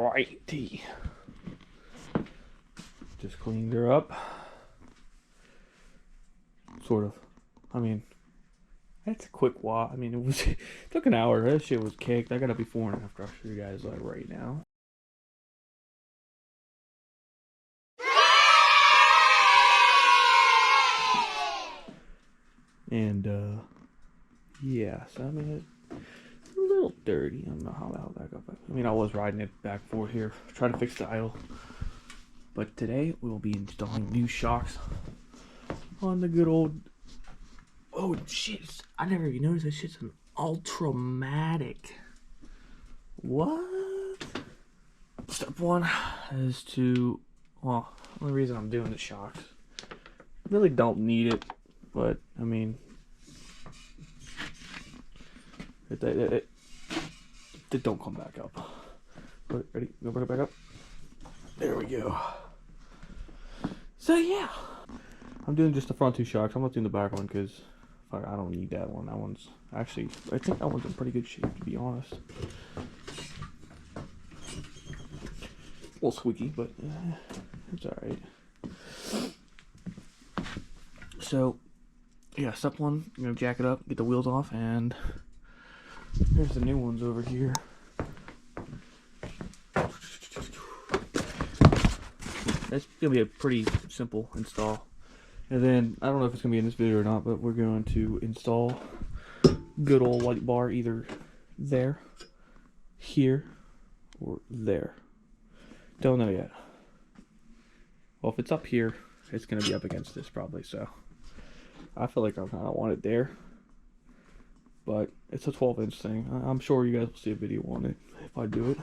Alrighty. Just cleaned her up. Sort of. I mean, that's a quick walk. I mean, it took an hour. That shit was kicked. I got a before and after. I'll show you guys like right now. And yeah, so I mean, it's a little dirty. I don't know how the hell that got back. I mean, I was riding it back and forth here, trying to fix the idle. But today we will be installing new shocks on the good old. Oh shit! I never even noticed that shit's an Ultramatic. What? Step one is to, well, the only reason I'm doing the shocks, really don't need it, but I mean, they don't come back up. Ready? Go bring it back up. There we go. So yeah, I'm doing just the front two shocks. I'm not doing the back one because I don't need that one. That one's actually, I think that one's in pretty good shape, to be honest. A little squeaky, but it's alright. So yeah, step one, I'm gonna jack it up, get the wheels off, and here's the new ones over here. That's gonna be a pretty simple install. And then, I don't know if it's going to be in this video or not, but we're going to install good old white bar either there, here, or there. Don't know yet. Well, if it's up here, it's going to be up against this probably, so I feel like I kind of want it there. But it's a 12-inch thing. I'm sure you guys will see a video on it if I do it.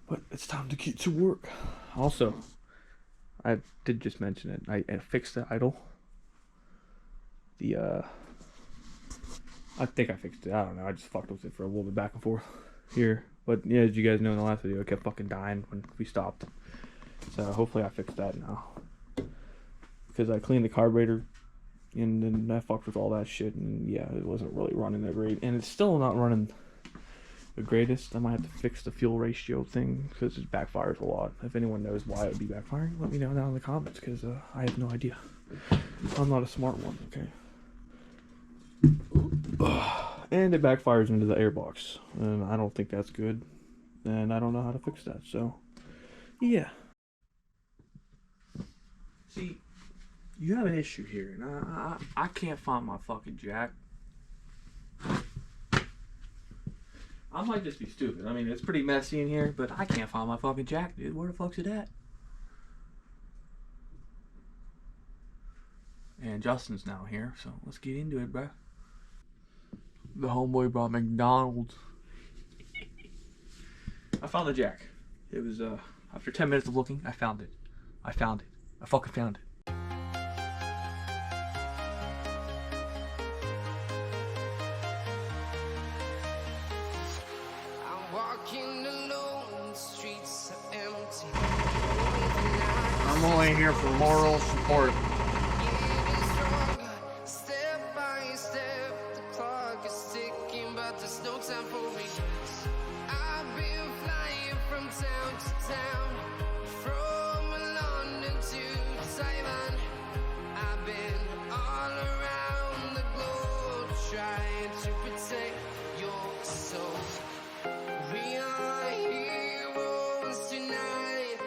But it's time to get to work. Also, I did just mention it. I fixed the idle. I think I fixed it. I don't know. I just fucked with it for a little bit back and forth here. But yeah, as you guys know in the last video, it kept fucking dying when we stopped. So hopefully I fixed that now. Because I cleaned the carburetor and then I fucked with all that shit. And yeah, it wasn't really running that great. And it's still not running the greatest. I might have to fix the fuel ratio thing because it backfires a lot. If anyone knows why it would be backfiring, let me know down in the comments because I have no idea. I'm not a smart one, okay? And it backfires into the airbox, and I don't think that's good. And I don't know how to fix that, so yeah. See, you have an issue here, and I can't find my fucking jack. I might just be stupid. I mean, it's pretty messy in here, but I can't find my fucking jack, dude. Where the fuck's it at? And Justin's now here, so let's get into it, bro. The homeboy brought McDonald's. I found the jack. It was, after 10 minutes of looking, I found it. I fucking found it. I'm only here for moral support. Step by step, the clock is ticking, but there's no time for me. I've been flying from town to town, from London to Taiwan. I've been all around the globe trying to protect your soul. We are heroes tonight.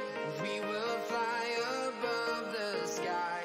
We will fly above the sky.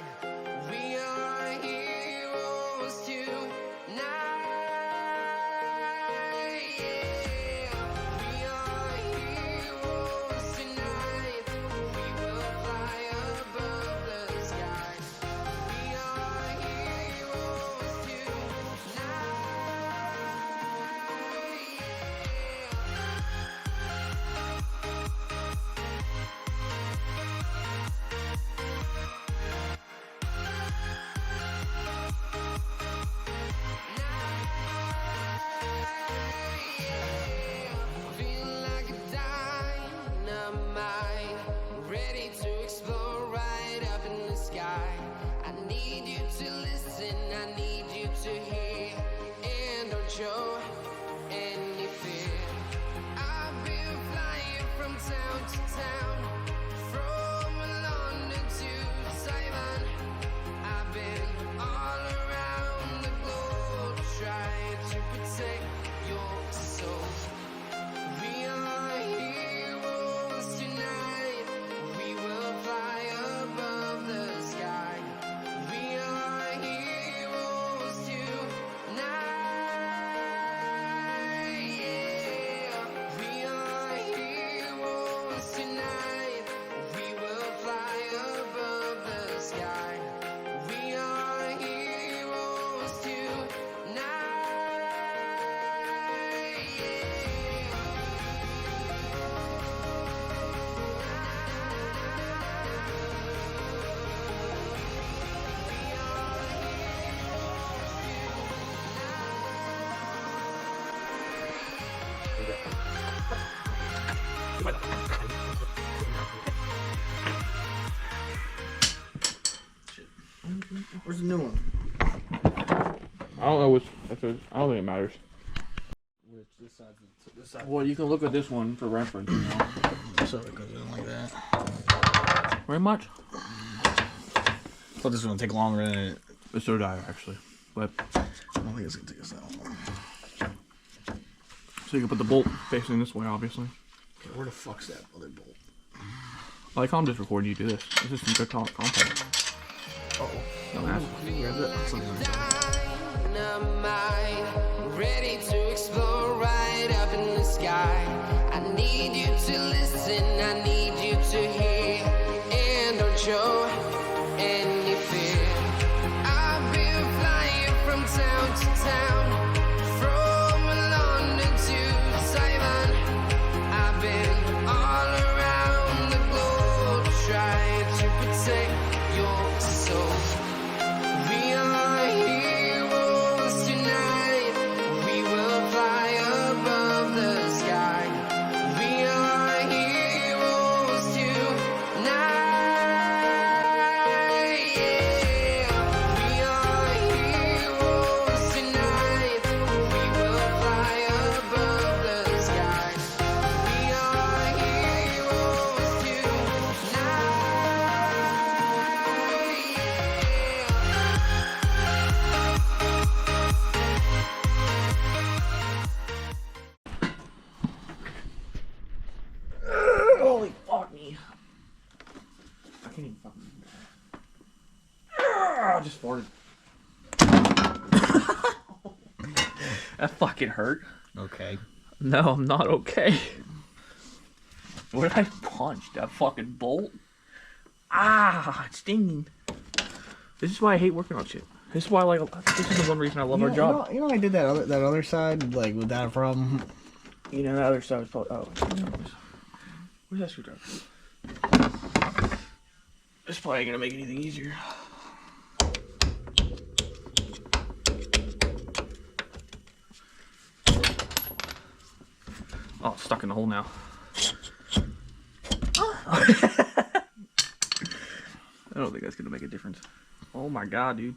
Where's the new one? I don't know which. I don't think it matters. Which this side. Well, you can look at this one for reference. You know? So it goes in like that. Very much. But this is gonna take longer than it. It's so dire actually, but I don't think it's gonna take us that long. so you can put the bolt facing this way, obviously. Okay, where the fuck's that other bolt? Like I'm just recording you do this. This is some good content. Oh, Don't ask. grab that. Dynamite, ready to explode right up in the sky. I need you to listen, I need you to hear, and don't show any fear. I've been flying from town to town, from London to Taiwan. I've been all around the globe trying to protect your soul. We are heroes tonight. We will fly above the sky. We are heroes tonight. Yeah. We are heroes tonight. We will fly above the sky. We are heroes tonight. Holy fuck me! I can't even fucking. I just farted. That fucking hurt. Okay. No, I'm not okay. Where did I punch? That fucking bolt? Ah, it's stinging. This is why I hate working on shit. This is why, like, this is the one reason I love our job. You know, I did that other side, like, without a problem. You know, the other side was probably. Oh, where's that screwdriver? This probably ain't gonna make anything easier. Oh, it's stuck in the hole now. I don't think that's gonna make a difference. Oh my god, dude.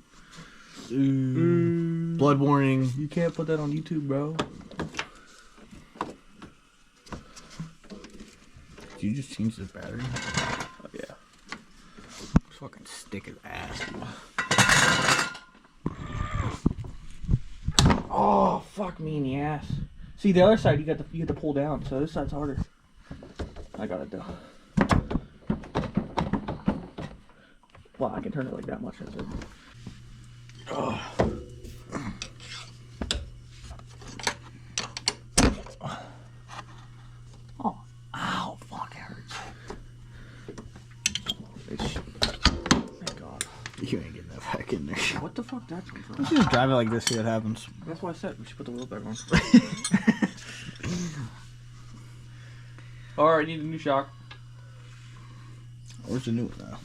Blood warning. You can't put that on YouTube, bro. Did you just change the battery? Oh, yeah. It's fucking stick his ass, dude. Oh, fuck me in the ass. See, the other side you have to pull down, so this side's harder. I got it though. Well, I can turn it like that much. That's it. Oh. Oh. Ow, fuck, it hurts. Thank God. You ain't getting that back in there. What the fuck that come from? You should just drive it like this, see what happens. That's why I said we should put the wheels back on. Alright, need a new shock. Where's the new one now?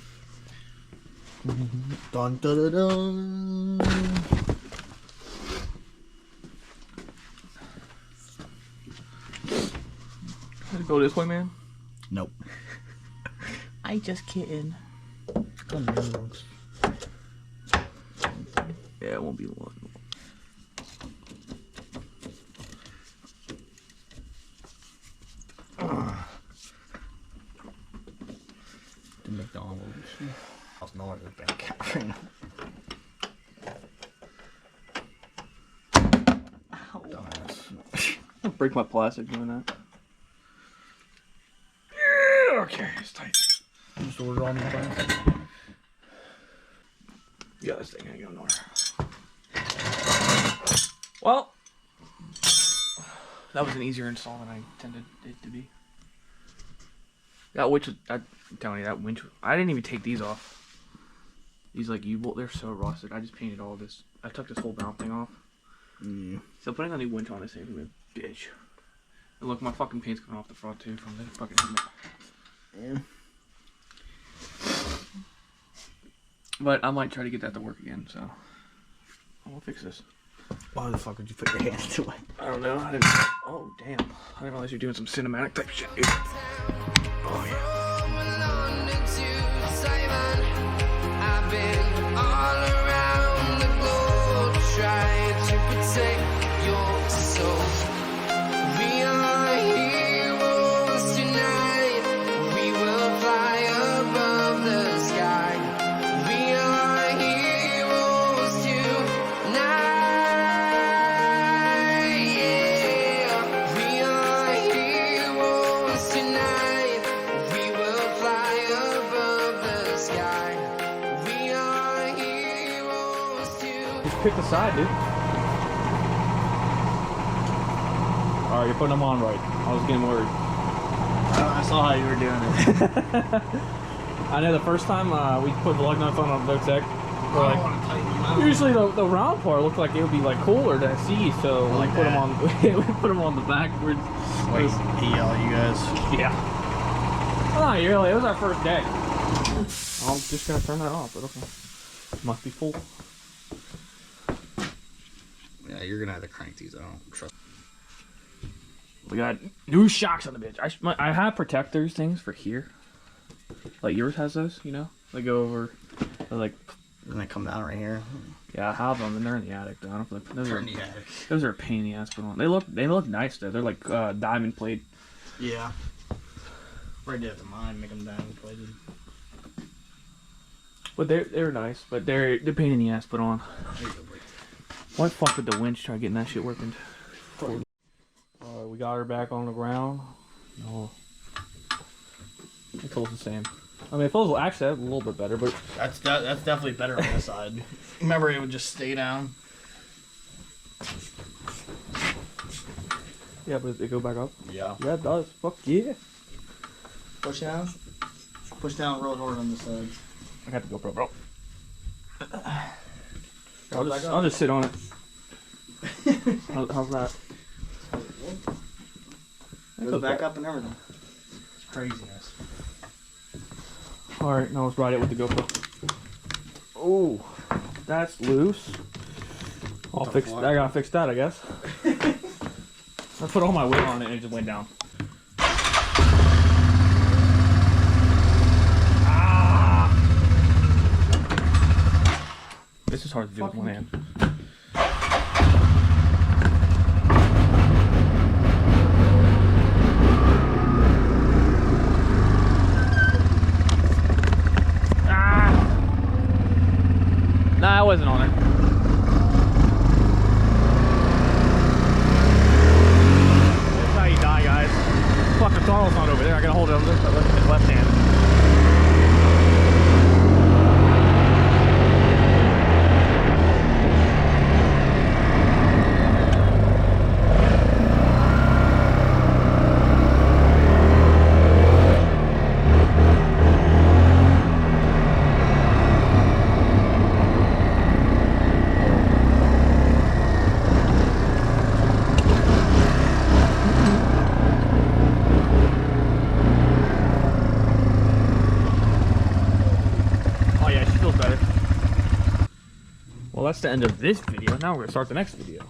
Dun dun dun dun. Does it go this way, man? Nope. I just kidding. Yeah, it won't be one. The McDonald's. I was nowhere to back right now. I'll break my plastic doing that. Yeah, okay, it's tight. Just ordered all new plastic. Yeah, this thing ain't going nowhere. Well, that was an easier install than I intended it to be. That winch, I'm telling you, that winch, I didn't even take these off. These like U-bolt, they're so rusted. I just painted all this. I took this whole mount thing off. Yeah. So putting a new winch on this ain't gonna be a bitch. And look, my fucking paint's coming off the front too from the fucking helmet. Yeah. But I might try to get that to work again, so I'm gonna fix this. Why the fuck would you put your hand into it? I don't know. I didn't. Oh damn! I didn't realize you're doing some cinematic type shit. Dude. Oh yeah. London to Taiwan, I've been all around the globe trying to protect your soul. We are heroes tonight. We will fly above the sky. We are heroes tonight. Yeah. We are heroes tonight. We will fly above the sky. We are heroes tonight. Just pick the side, dude. All right, you're putting them on right. I was getting worried. I saw how you were doing it. I know the first time we put the lug nuts on the tech, we're I like, want to tighten them out. usually the round part looked like it would be like cooler to see, so we Like put them that. on. We put them on the backwards. Wait, he yelled at you guys. Yeah. Oh, really? It was our first day. I'm just gonna turn that off, but okay. Must be full. Yeah, you're gonna have to crank these. I don't trust. We got new shocks on the bitch. I have protectors things for here. Like yours has those, you know? They go over, they're like, And they come down right here. yeah, I have them, and they're in the attic though. I don't think those are, Turn the attic. those are a pain in the ass to put on. They look nice though. They're like diamond plate. Yeah. Right there at the mine, make them diamond plated. But they're nice, but they're pain in the ass to put on. There you go, break. Why fuck with the winch? Try getting that shit working. We got her back on the ground. No, it feels the same. I mean, it feels actually a little bit better, but That's definitely better on this side. Remember, it would just stay down. yeah, but it go back up. Yeah. Yeah, it does. Fuck yeah. Push down. Push down real hard on this side. I got the GoPro, bro. Go back up. I'll just sit on it. How's that? Goes back up and everything. It's craziness. All right, now let's ride it with the GoPro. Oh, that's loose. I'll The fix. fuck? I gotta fix that, I guess. I put all my weight on it and it just went down. Ah! This is hard to do with one hand. Nah, I wasn't on it. That's how you die, guys. Fuck, the throttle's not over there. I gotta hold it on this left hand. Well, that's the end of this video. Now we're gonna start the next video.